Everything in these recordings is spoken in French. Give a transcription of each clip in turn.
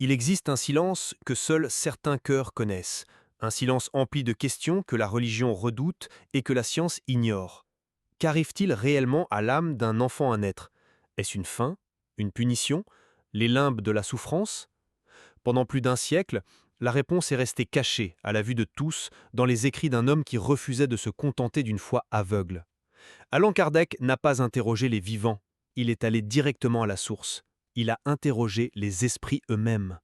Il existe un silence que seuls certains cœurs connaissent, un silence empli de questions que la religion redoute et que la science ignore. Qu'arrive-t-il réellement à l'âme d'un enfant à naître? Est-ce une faim? Une punition? Les limbes de la souffrance? Pendant plus d'un siècle, la réponse est restée cachée, à la vue de tous, dans les écrits d'un homme qui refusait de se contenter d'une foi aveugle. Allan Kardec n'a pas interrogé les vivants, il est allé directement à la source. Il a interrogé les esprits eux-mêmes.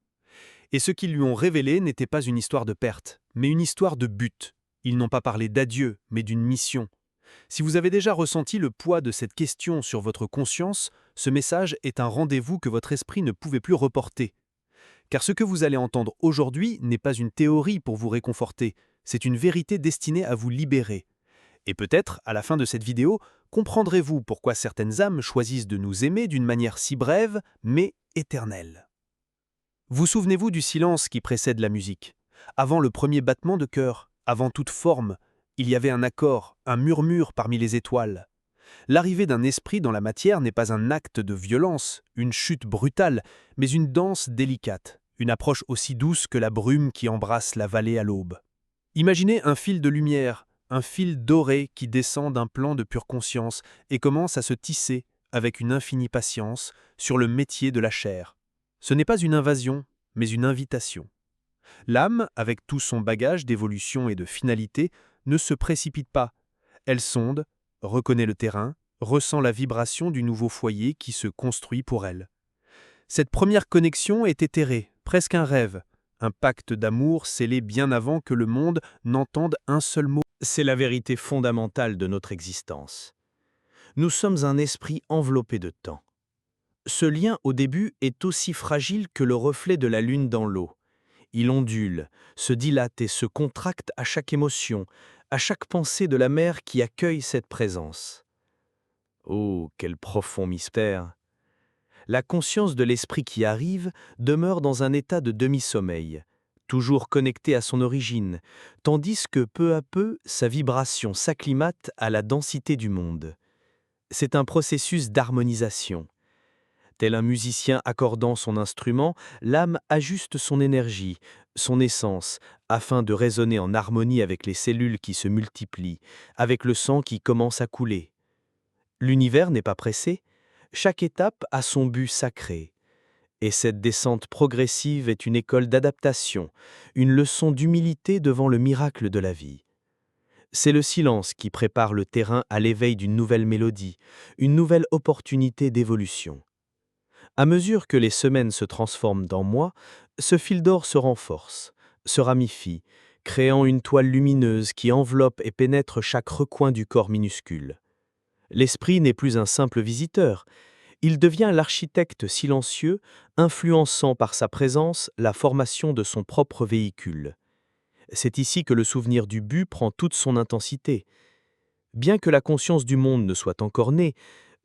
Et ce qu'ils lui ont révélé n'était pas une histoire de perte, mais une histoire de but. Ils n'ont pas parlé d'adieu, mais d'une mission. Si vous avez déjà ressenti le poids de cette question sur votre conscience, ce message est un rendez-vous que votre esprit ne pouvait plus reporter. Car ce que vous allez entendre aujourd'hui n'est pas une théorie pour vous réconforter, c'est une vérité destinée à vous libérer. Et peut-être, à la fin de cette vidéo, comprendrez-vous pourquoi certaines âmes choisissent de nous aimer d'une manière si brève, mais éternelle. Vous souvenez-vous du silence qui précède la musique? Avant le premier battement de cœur, avant toute forme, il y avait un accord, un murmure parmi les étoiles. L'arrivée d'un esprit dans la matière n'est pas un acte de violence, une chute brutale, mais une danse délicate, une approche aussi douce que la brume qui embrasse la vallée à l'aube. Imaginez un fil de lumière, un fil doré qui descend d'un plan de pure conscience et commence à se tisser, avec une infinie patience, sur le métier de la chair. Ce n'est pas une invasion, mais une invitation. L'âme, avec tout son bagage d'évolution et de finalité, ne se précipite pas. Elle sonde, reconnaît le terrain, ressent la vibration du nouveau foyer qui se construit pour elle. Cette première connexion est éthérée, presque un rêve, un pacte d'amour scellé bien avant que le monde n'entende un seul mot. C'est la vérité fondamentale de notre existence. Nous sommes un esprit enveloppé de temps. Ce lien au début est aussi fragile que le reflet de la lune dans l'eau. Il ondule, se dilate et se contracte à chaque émotion, à chaque pensée de la mer qui accueille cette présence. Oh, quel profond mystère! La conscience de l'esprit qui arrive demeure dans un état de demi-sommeil, toujours connecté à son origine, tandis que peu à peu sa vibration s'acclimate à la densité du monde. C'est un processus d'harmonisation. Tel un musicien accordant son instrument, l'âme ajuste son énergie, son essence, afin de résonner en harmonie avec les cellules qui se multiplient, avec le sang qui commence à couler. L'univers n'est pas pressé, chaque étape a son but sacré. Et cette descente progressive est une école d'adaptation, une leçon d'humilité devant le miracle de la vie. C'est le silence qui prépare le terrain à l'éveil d'une nouvelle mélodie, une nouvelle opportunité d'évolution. À mesure que les semaines se transforment dans mois, ce fil d'or se renforce, se ramifie, créant une toile lumineuse qui enveloppe et pénètre chaque recoin du corps minuscule. L'esprit n'est plus un simple visiteur, il devient l'architecte silencieux, influençant par sa présence la formation de son propre véhicule. C'est ici que le souvenir du but prend toute son intensité. Bien que la conscience du monde ne soit encore née,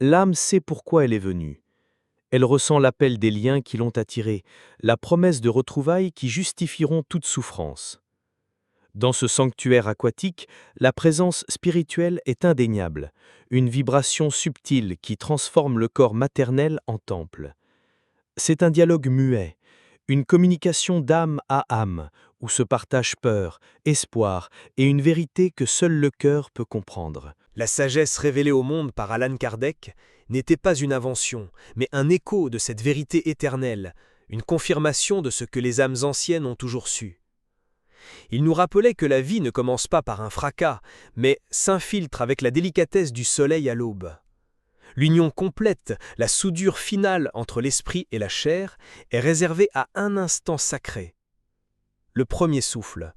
l'âme sait pourquoi elle est venue. Elle ressent l'appel des liens qui l'ont attirée, la promesse de retrouvailles qui justifieront toute souffrance. Dans ce sanctuaire aquatique, la présence spirituelle est indéniable, une vibration subtile qui transforme le corps maternel en temple. C'est un dialogue muet, une communication d'âme à âme, où se partagent peur, espoir et une vérité que seul le cœur peut comprendre. La sagesse révélée au monde par Allan Kardec n'était pas une invention, mais un écho de cette vérité éternelle, une confirmation de ce que les âmes anciennes ont toujours su. Il nous rappelait que la vie ne commence pas par un fracas, mais s'infiltre avec la délicatesse du soleil à l'aube. L'union complète, la soudure finale entre l'esprit et la chair est réservée à un instant sacré. Le premier souffle.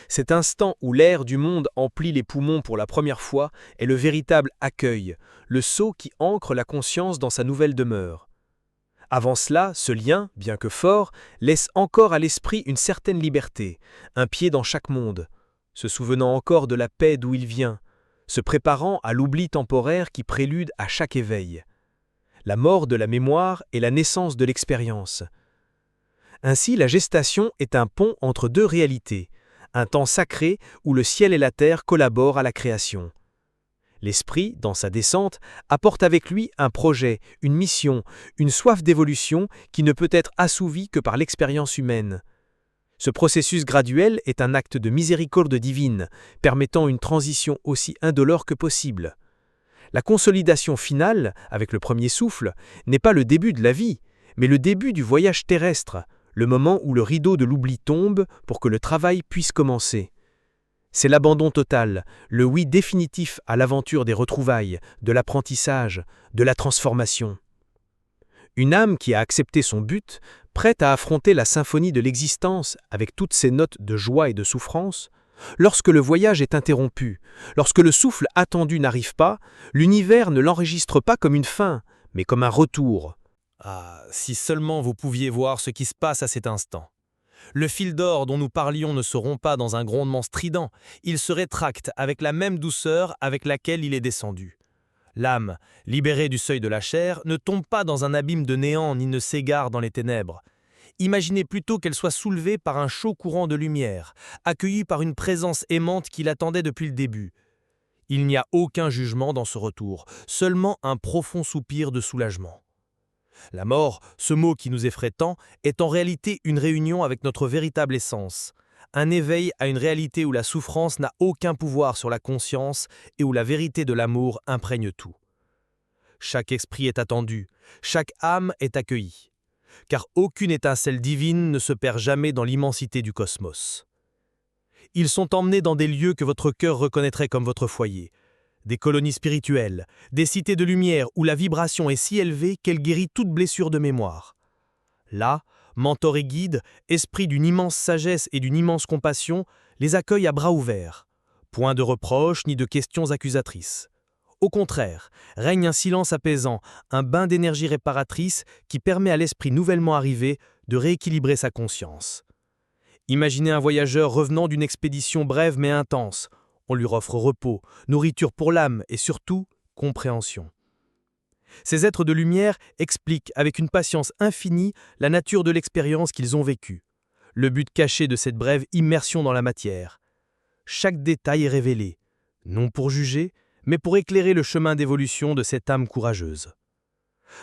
Cet instant où l'air du monde emplit les poumons pour la première fois est le véritable accueil, le sceau qui ancre la conscience dans sa nouvelle demeure. Avant cela, ce lien, bien que fort, laisse encore à l'esprit une certaine liberté, un pied dans chaque monde, se souvenant encore de la paix d'où il vient, se préparant à l'oubli temporaire qui prélude à chaque éveil. La mort de la mémoire et la naissance de l'expérience. Ainsi, la gestation est un pont entre deux réalités, un temps sacré où le ciel et la terre collaborent à la création. L'esprit, dans sa descente, apporte avec lui un projet, une mission, une soif d'évolution qui ne peut être assouvie que par l'expérience humaine. Ce processus graduel est un acte de miséricorde divine, permettant une transition aussi indolore que possible. La consolidation finale, avec le premier souffle, n'est pas le début de la vie, mais le début du voyage terrestre, le moment où le rideau de l'oubli tombe pour que le travail puisse commencer. C'est l'abandon total, le oui définitif à l'aventure des retrouvailles, de l'apprentissage, de la transformation. Une âme qui a accepté son but, prête à affronter la symphonie de l'existence avec toutes ses notes de joie et de souffrance, lorsque le voyage est interrompu, lorsque le souffle attendu n'arrive pas, l'univers ne l'enregistre pas comme une fin, mais comme un retour. Ah, si seulement vous pouviez voir ce qui se passe à cet instant. Le fil d'or dont nous parlions ne se rompt pas dans un grondement strident, il se rétracte avec la même douceur avec laquelle il est descendu. L'âme, libérée du seuil de la chair, ne tombe pas dans un abîme de néant ni ne s'égare dans les ténèbres. Imaginez plutôt qu'elle soit soulevée par un chaud courant de lumière, accueillie par une présence aimante qui l'attendait depuis le début. Il n'y a aucun jugement dans ce retour, seulement un profond soupir de soulagement. La mort, ce mot qui nous effraie tant, est en réalité une réunion avec notre véritable essence, un éveil à une réalité où la souffrance n'a aucun pouvoir sur la conscience et où la vérité de l'amour imprègne tout. Chaque esprit est attendu, chaque âme est accueillie, car aucune étincelle divine ne se perd jamais dans l'immensité du cosmos. Ils sont emmenés dans des lieux que votre cœur reconnaîtrait comme votre foyer, des colonies spirituelles, des cités de lumière où la vibration est si élevée qu'elle guérit toute blessure de mémoire. Là, mentor et guide, esprit d'une immense sagesse et d'une immense compassion, les accueille à bras ouverts. Point de reproches ni de questions accusatrices. Au contraire, règne un silence apaisant, un bain d'énergie réparatrice qui permet à l'esprit nouvellement arrivé de rééquilibrer sa conscience. Imaginez un voyageur revenant d'une expédition brève mais intense. On lui offre repos, nourriture pour l'âme et surtout, compréhension. Ces êtres de lumière expliquent avec une patience infinie la nature de l'expérience qu'ils ont vécue, le but caché de cette brève immersion dans la matière. Chaque détail est révélé, non pour juger, mais pour éclairer le chemin d'évolution de cette âme courageuse.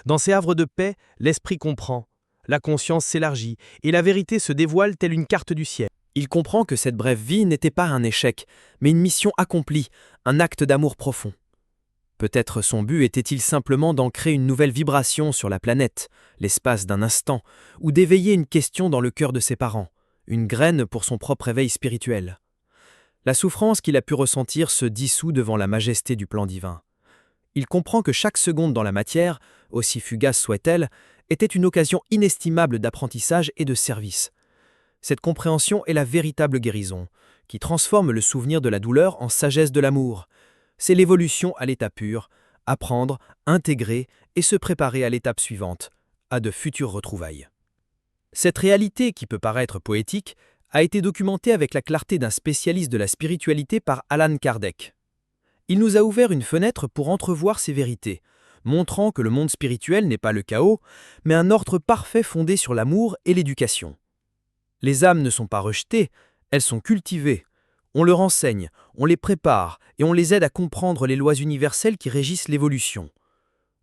Dans ces havres de paix, l'esprit comprend, la conscience s'élargit et la vérité se dévoile telle une carte du ciel. Il comprend que cette brève vie n'était pas un échec, mais une mission accomplie, un acte d'amour profond. Peut-être son but était-il simplement d'ancrer une nouvelle vibration sur la planète, l'espace d'un instant, ou d'éveiller une question dans le cœur de ses parents, une graine pour son propre éveil spirituel. La souffrance qu'il a pu ressentir se dissout devant la majesté du plan divin. Il comprend que chaque seconde dans la matière, aussi fugace soit-elle, était une occasion inestimable d'apprentissage et de service. Cette compréhension est la véritable guérison, qui transforme le souvenir de la douleur en sagesse de l'amour. C'est l'évolution à l'état pur, apprendre, intégrer et se préparer à l'étape suivante, à de futures retrouvailles. Cette réalité, qui peut paraître poétique, a été documentée avec la clarté d'un spécialiste de la spiritualité par Allan Kardec. Il nous a ouvert une fenêtre pour entrevoir ces vérités, montrant que le monde spirituel n'est pas le chaos, mais un ordre parfait fondé sur l'amour et l'éducation. Les âmes ne sont pas rejetées, elles sont cultivées. On leur enseigne, on les prépare et on les aide à comprendre les lois universelles qui régissent l'évolution.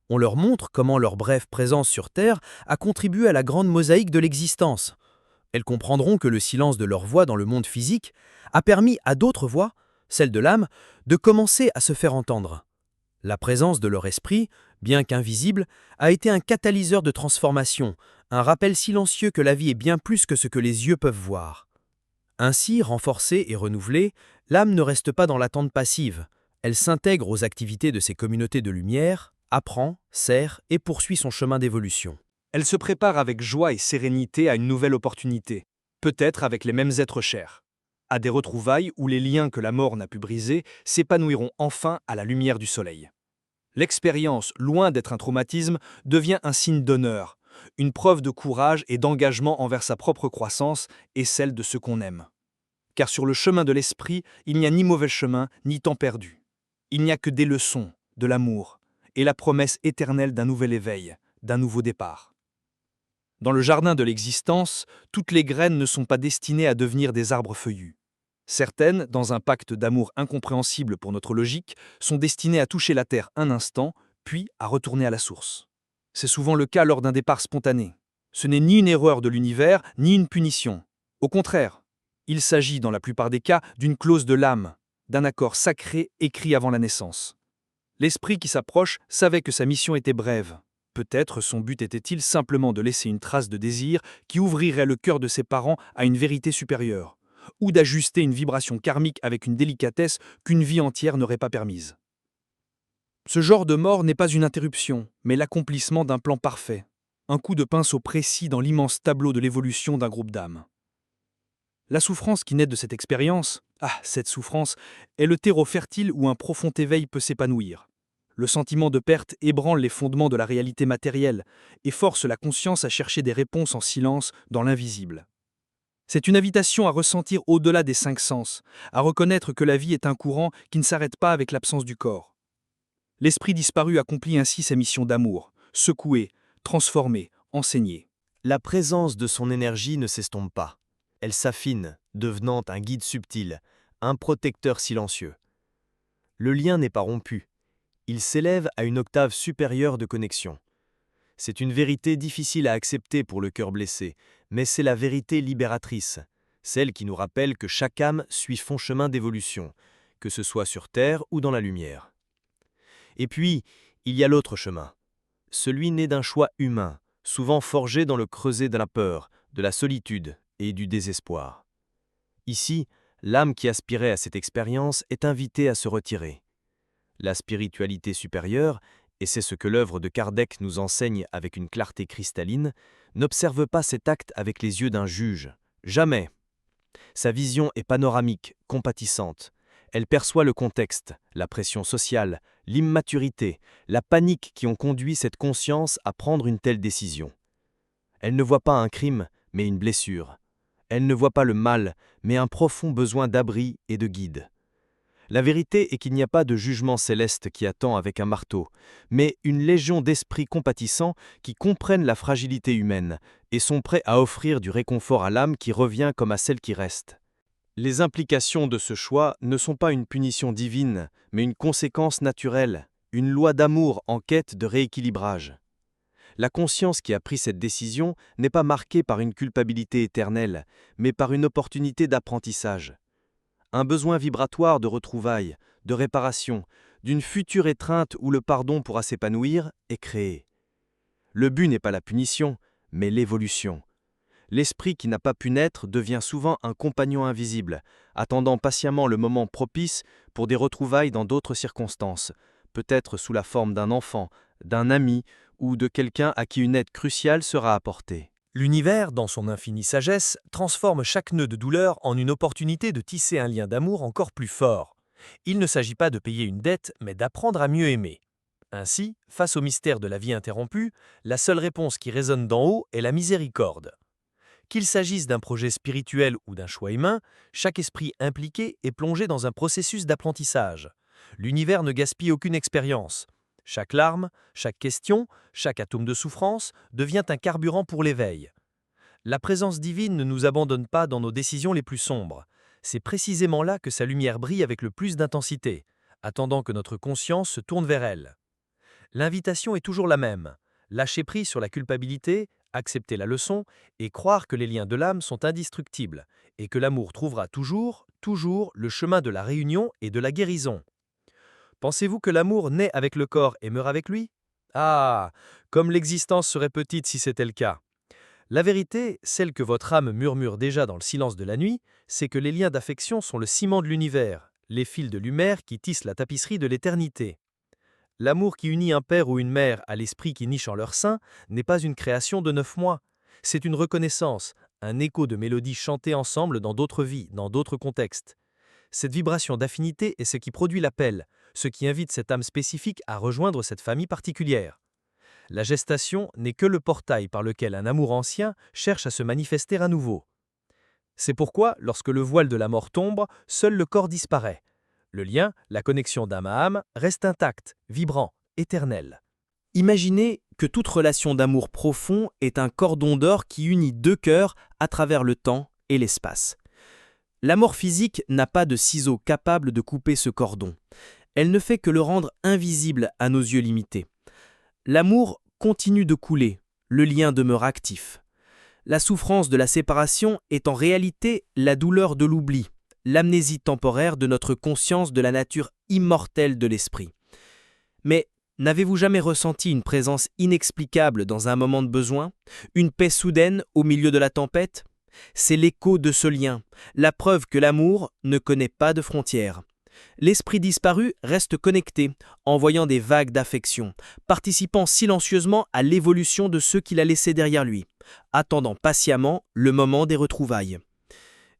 On leur montre comment leur brève présence sur Terre a contribué à la grande mosaïque de l'existence. Elles comprendront que le silence de leur voix dans le monde physique a permis à d'autres voix, celle de l'âme, de commencer à se faire entendre. La présence de leur esprit, bien qu'invisible, a été un catalyseur de transformation, un rappel silencieux que la vie est bien plus que ce que les yeux peuvent voir. Ainsi, renforcée et renouvelée, l'âme ne reste pas dans l'attente passive. Elle s'intègre aux activités de ces communautés de lumière, apprend, sert et poursuit son chemin d'évolution. Elle se prépare avec joie et sérénité à une nouvelle opportunité, peut-être avec les mêmes êtres chers, à des retrouvailles où les liens que la mort n'a pu briser s'épanouiront enfin à la lumière du soleil. L'expérience, loin d'être un traumatisme, devient un signe d'honneur, une preuve de courage et d'engagement envers sa propre croissance et celle de ceux qu'on aime. Car sur le chemin de l'esprit, il n'y a ni mauvais chemin, ni temps perdu. Il n'y a que des leçons, de l'amour, et la promesse éternelle d'un nouvel éveil, d'un nouveau départ. Dans le jardin de l'existence, toutes les graines ne sont pas destinées à devenir des arbres feuillus. Certaines, dans un pacte d'amour incompréhensible pour notre logique, sont destinées à toucher la Terre un instant, puis à retourner à la source. C'est souvent le cas lors d'un départ spontané. Ce n'est ni une erreur de l'univers, ni une punition. Au contraire, il s'agit, dans la plupart des cas, d'une clause de l'âme, d'un accord sacré écrit avant la naissance. L'esprit qui s'approche savait que sa mission était brève. Peut-être son but était-il simplement de laisser une trace de désir qui ouvrirait le cœur de ses parents à une vérité supérieure, ou d'ajuster une vibration karmique avec une délicatesse qu'une vie entière n'aurait pas permise. Ce genre de mort n'est pas une interruption, mais l'accomplissement d'un plan parfait, un coup de pinceau précis dans l'immense tableau de l'évolution d'un groupe d'âmes. La souffrance qui naît de cette expérience, cette souffrance, est le terreau fertile où un profond éveil peut s'épanouir. Le sentiment de perte ébranle les fondements de la réalité matérielle et force la conscience à chercher des réponses en silence dans l'invisible. C'est une invitation à ressentir au-delà des 5 sens, à reconnaître que la vie est un courant qui ne s'arrête pas avec l'absence du corps. L'esprit disparu accomplit ainsi sa mission d'amour, secouer, transformer, enseigner. La présence de son énergie ne s'estompe pas. Elle s'affine, devenant un guide subtil, un protecteur silencieux. Le lien n'est pas rompu. Il s'élève à une octave supérieure de connexion. C'est une vérité difficile à accepter pour le cœur blessé, mais c'est la vérité libératrice, celle qui nous rappelle que chaque âme suit son chemin d'évolution, que ce soit sur Terre ou dans la lumière. Et puis, il y a l'autre chemin, celui né d'un choix humain, souvent forgé dans le creuset de la peur, de la solitude et du désespoir. Ici, l'âme qui aspirait à cette expérience est invitée à se retirer. La spiritualité supérieure, et c'est ce que l'œuvre de Kardec nous enseigne avec une clarté cristalline, n'observe pas cet acte avec les yeux d'un juge. Jamais. Sa vision est panoramique, compatissante. Elle perçoit le contexte, la pression sociale, l'immaturité, la panique qui ont conduit cette conscience à prendre une telle décision. Elle ne voit pas un crime, mais une blessure. Elle ne voit pas le mal, mais un profond besoin d'abri et de guide. La vérité est qu'il n'y a pas de jugement céleste qui attend avec un marteau, mais une légion d'esprits compatissants qui comprennent la fragilité humaine et sont prêts à offrir du réconfort à l'âme qui revient comme à celle qui reste. Les implications de ce choix ne sont pas une punition divine, mais une conséquence naturelle, une loi d'amour en quête de rééquilibrage. La conscience qui a pris cette décision n'est pas marquée par une culpabilité éternelle, mais par une opportunité d'apprentissage. Un besoin vibratoire de retrouvailles, de réparation, d'une future étreinte où le pardon pourra s'épanouir est créé. Le but n'est pas la punition, mais l'évolution. L'esprit qui n'a pas pu naître devient souvent un compagnon invisible, attendant patiemment le moment propice pour des retrouvailles dans d'autres circonstances, peut-être sous la forme d'un enfant, d'un ami ou de quelqu'un à qui une aide cruciale sera apportée. L'univers, dans son infinie sagesse, transforme chaque nœud de douleur en une opportunité de tisser un lien d'amour encore plus fort. Il ne s'agit pas de payer une dette, mais d'apprendre à mieux aimer. Ainsi, face au mystère de la vie interrompue, la seule réponse qui résonne d'en haut est la miséricorde. Qu'il s'agisse d'un projet spirituel ou d'un choix humain, chaque esprit impliqué est plongé dans un processus d'apprentissage. L'univers ne gaspille aucune expérience. Chaque larme, chaque question, chaque atome de souffrance devient un carburant pour l'éveil. La présence divine ne nous abandonne pas dans nos décisions les plus sombres. C'est précisément là que sa lumière brille avec le plus d'intensité, attendant que notre conscience se tourne vers elle. L'invitation est toujours la même. Lâcher prise sur la culpabilité, accepter la leçon et croire que les liens de l'âme sont indestructibles et que l'amour trouvera toujours le chemin de la réunion et de la guérison. Pensez-vous que l'amour naît avec le corps et meurt avec lui? Ah, comme l'existence serait petite si c'était le cas. La vérité, celle que votre âme murmure déjà dans le silence de la nuit, c'est que les liens d'affection sont le ciment de l'univers, les fils de lumière qui tissent la tapisserie de l'éternité. L'amour qui unit un père ou une mère à l'esprit qui niche en leur sein n'est pas une création de 9 mois. C'est une reconnaissance, un écho de mélodies chantées ensemble dans d'autres vies, dans d'autres contextes. Cette vibration d'affinité est ce qui produit l'appel, ce qui invite cette âme spécifique à rejoindre cette famille particulière. La gestation n'est que le portail par lequel un amour ancien cherche à se manifester à nouveau. C'est pourquoi, lorsque le voile de la mort tombe, seul le corps disparaît. Le lien, la connexion d'âme à âme, reste intact, vibrant, éternel. Imaginez que toute relation d'amour profond est un cordon d'or qui unit deux cœurs à travers le temps et l'espace. La mort physique n'a pas de ciseaux capables de couper ce cordon. Elle ne fait que le rendre invisible à nos yeux limités. L'amour continue de couler, le lien demeure actif. La souffrance de la séparation est en réalité la douleur de l'oubli, l'amnésie temporaire de notre conscience de la nature immortelle de l'esprit. Mais n'avez-vous jamais ressenti une présence inexplicable dans un moment de besoin, une paix soudaine au milieu de la tempête ? C'est l'écho de ce lien, la preuve que l'amour ne connaît pas de frontières. L'esprit disparu reste connecté, envoyant des vagues d'affection, participant silencieusement à l'évolution de ceux qu'il a laissés derrière lui, attendant patiemment le moment des retrouvailles.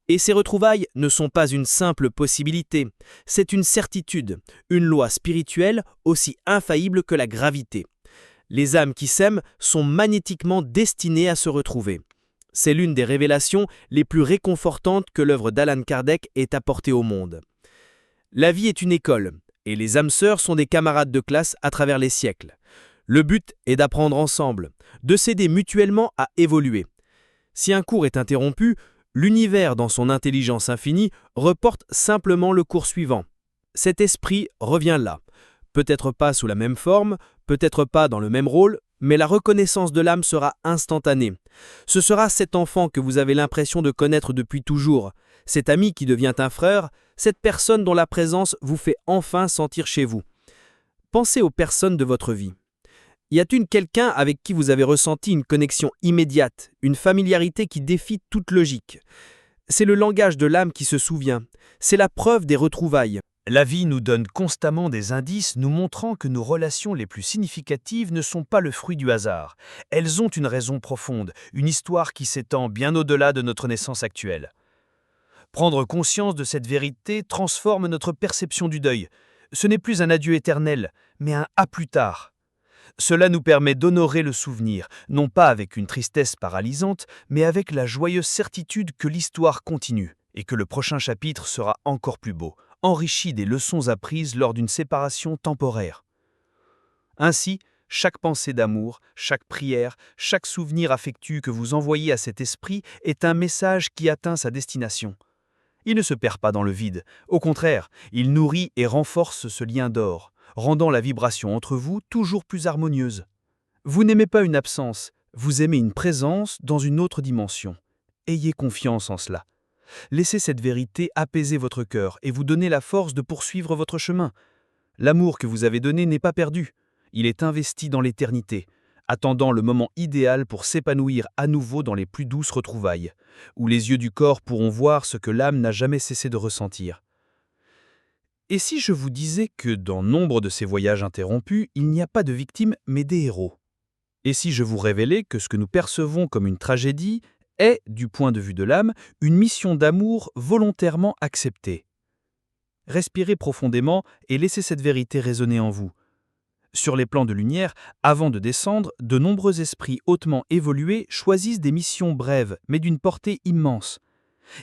Et ces retrouvailles ne sont pas une simple possibilité, c'est une certitude, une loi spirituelle aussi infaillible que la gravité. Les âmes qui s'aiment sont magnétiquement destinées à se retrouver. C'est l'une des révélations les plus réconfortantes que l'œuvre d'Allan Kardec ait apportée au monde. La vie est une école, et les âmes sœurs sont des camarades de classe à travers les siècles. Le but est d'apprendre ensemble, de s'aider mutuellement à évoluer. Si un cours est interrompu, l'univers dans son intelligence infinie reporte simplement le cours suivant. Cet esprit revient là, peut-être pas sous la même forme, peut-être pas dans le même rôle, mais la reconnaissance de l'âme sera instantanée. Ce sera cet enfant que vous avez l'impression de connaître depuis toujours, cet ami qui devient un frère, cette personne dont la présence vous fait enfin sentir chez vous. Pensez aux personnes de votre vie. Y a-t-il quelqu'un avec qui vous avez ressenti une connexion immédiate, une familiarité qui défie toute logique ? C'est le langage de l'âme qui se souvient, c'est la preuve des retrouvailles. La vie nous donne constamment des indices nous montrant que nos relations les plus significatives ne sont pas le fruit du hasard. Elles ont une raison profonde, une histoire qui s'étend bien au-delà de notre naissance actuelle. Prendre conscience de cette vérité transforme notre perception du deuil. Ce n'est plus un adieu éternel, mais un « à plus tard ». Cela nous permet d'honorer le souvenir, non pas avec une tristesse paralysante, mais avec la joyeuse certitude que l'histoire continue et que le prochain chapitre sera encore plus beau, enrichi des leçons apprises lors d'une séparation temporaire. Ainsi, chaque pensée d'amour, chaque prière, chaque souvenir affectueux que vous envoyez à cet esprit est un message qui atteint sa destination. Il ne se perd pas dans le vide, au contraire, il nourrit et renforce ce lien d'or, rendant la vibration entre vous toujours plus harmonieuse. Vous n'aimez pas une absence, vous aimez une présence dans une autre dimension. Ayez confiance en cela. Laissez cette vérité apaiser votre cœur et vous donner la force de poursuivre votre chemin. L'amour que vous avez donné n'est pas perdu, il est investi dans l'éternité, attendant le moment idéal pour s'épanouir à nouveau dans les plus douces retrouvailles, où les yeux du corps pourront voir ce que l'âme n'a jamais cessé de ressentir. Et si je vous disais que dans nombre de ces voyages interrompus, il n'y a pas de victimes mais des héros ? Et si je vous révélais que ce que nous percevons comme une tragédie est, du point de vue de l'âme, une mission d'amour volontairement acceptée ? Respirez profondément et laissez cette vérité résonner en vous. Sur les plans de lumière, avant de descendre, de nombreux esprits hautement évolués choisissent des missions brèves, mais d'une portée immense.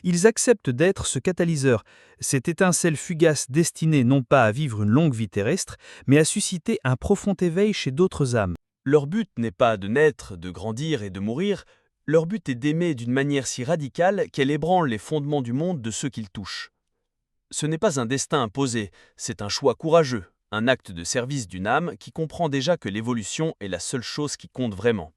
Ils acceptent d'être ce catalyseur, cette étincelle fugace destinée non pas à vivre une longue vie terrestre, mais à susciter un profond éveil chez d'autres âmes. Leur but n'est pas de naître, de grandir et de mourir, leur but est d'aimer d'une manière si radicale qu'elle ébranle les fondements du monde de ceux qu'ils touchent. Ce n'est pas un destin imposé, c'est un choix courageux, un acte de service d'une âme qui comprend déjà que l'évolution est la seule chose qui compte vraiment.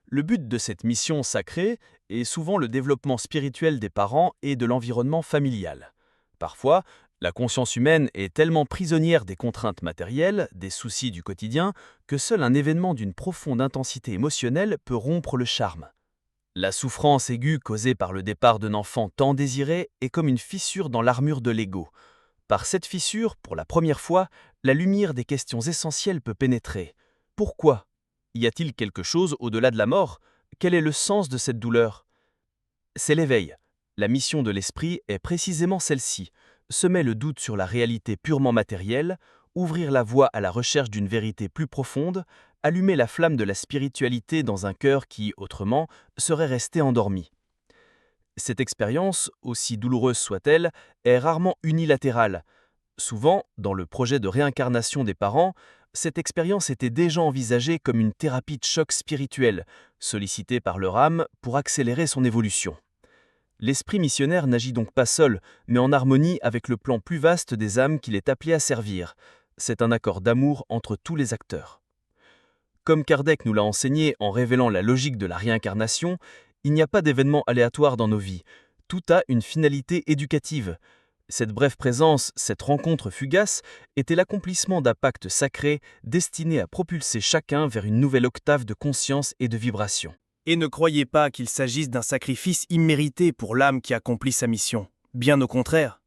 Le but de cette mission sacrée est souvent le développement spirituel des parents et de l'environnement familial. Parfois, la conscience humaine est tellement prisonnière des contraintes matérielles, des soucis du quotidien, que seul un événement d'une profonde intensité émotionnelle peut rompre le charme. La souffrance aiguë causée par le départ d'un enfant tant désiré est comme une fissure dans l'armure de l'ego. Par cette fissure, pour la première fois, la lumière des questions essentielles peut pénétrer. Pourquoi ? Y a-t-il quelque chose au-delà de la mort ? Quel est le sens de cette douleur ? C'est l'éveil. La mission de l'esprit est précisément celle-ci, semer le doute sur la réalité purement matérielle, ouvrir la voie à la recherche d'une vérité plus profonde, allumer la flamme de la spiritualité dans un cœur qui, autrement, serait resté endormi. Cette expérience, aussi douloureuse soit-elle, est rarement unilatérale. Souvent, dans le projet de réincarnation des parents, cette expérience était déjà envisagée comme une thérapie de choc spirituel, sollicitée par leur âme pour accélérer son évolution. L'esprit missionnaire n'agit donc pas seul, mais en harmonie avec le plan plus vaste des âmes qu'il est appelé à servir. C'est un accord d'amour entre tous les acteurs. Comme Kardec nous l'a enseigné en révélant la logique de la réincarnation, il n'y a pas d'événement aléatoire dans nos vies. Tout a une finalité éducative. Cette brève présence, cette rencontre fugace, était l'accomplissement d'un pacte sacré destiné à propulser chacun vers une nouvelle octave de conscience et de vibration. Et ne croyez pas qu'il s'agisse d'un sacrifice immérité pour l'âme qui accomplit sa mission. Bien au contraire.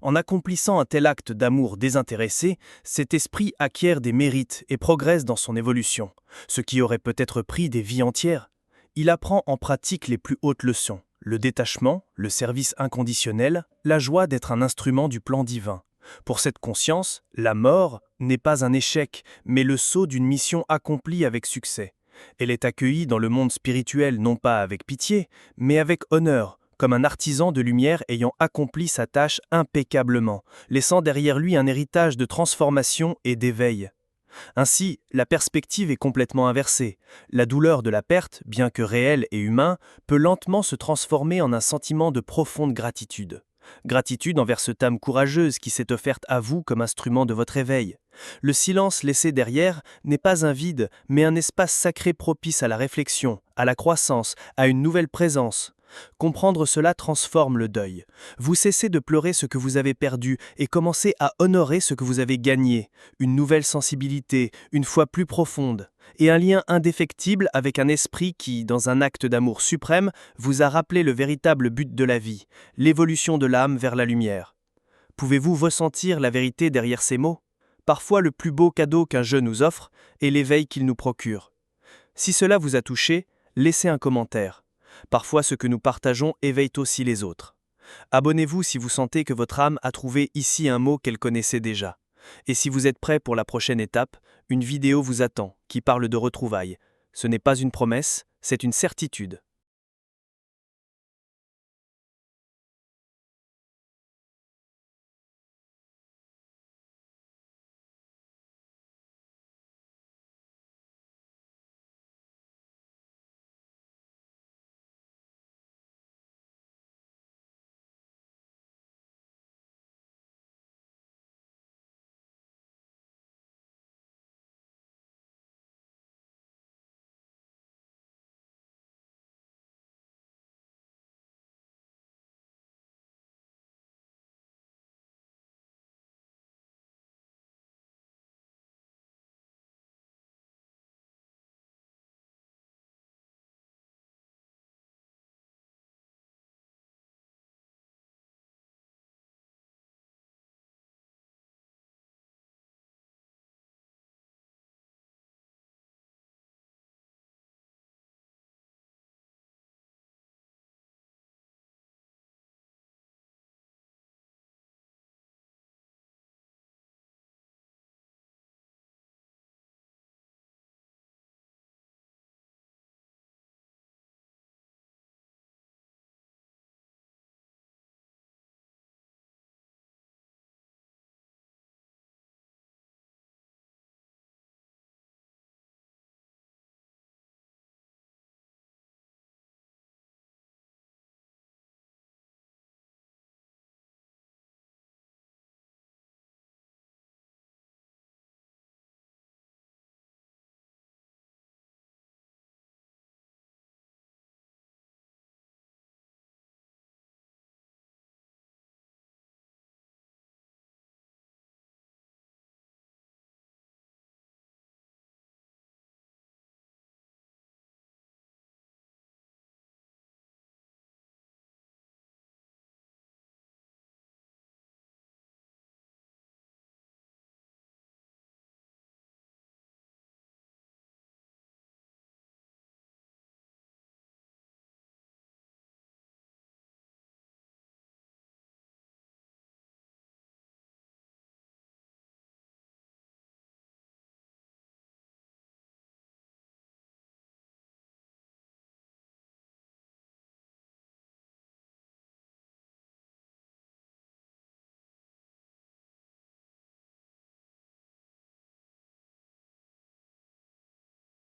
En accomplissant un tel acte d'amour désintéressé, cet esprit acquiert des mérites et progresse dans son évolution, ce qui aurait peut-être pris des vies entières. Il apprend en pratique les plus hautes leçons, le détachement, le service inconditionnel, la joie d'être un instrument du plan divin. Pour cette conscience, la mort n'est pas un échec, mais le sceau d'une mission accomplie avec succès. Elle est accueillie dans le monde spirituel non pas avec pitié, mais avec honneur, comme un artisan de lumière ayant accompli sa tâche impeccablement, laissant derrière lui un héritage de transformation et d'éveil. Ainsi, la perspective est complètement inversée. La douleur de la perte, bien que réelle et humaine, peut lentement se transformer en un sentiment de profonde gratitude. Gratitude envers cette âme courageuse qui s'est offerte à vous comme instrument de votre éveil. Le silence laissé derrière n'est pas un vide, mais un espace sacré propice à la réflexion, à la croissance, à une nouvelle présence. Comprendre cela transforme le deuil. Vous cessez de pleurer ce que vous avez perdu et commencez à honorer ce que vous avez gagné. Une nouvelle sensibilité, une foi plus profonde, et un lien indéfectible avec un esprit qui, dans un acte d'amour suprême, vous a rappelé le véritable but de la vie, l'évolution de l'âme vers la lumière. Pouvez-vous ressentir la vérité derrière ces mots ? Parfois le plus beau cadeau qu'un jeune nous offre est l'éveil qu'il nous procure. Si cela vous a touché, laissez un commentaire. Parfois ce que nous partageons éveille aussi les autres. Abonnez-vous si vous sentez que votre âme a trouvé ici un mot qu'elle connaissait déjà. Et si vous êtes prêt pour la prochaine étape, une vidéo vous attend qui parle de retrouvailles. Ce n'est pas une promesse, c'est une certitude.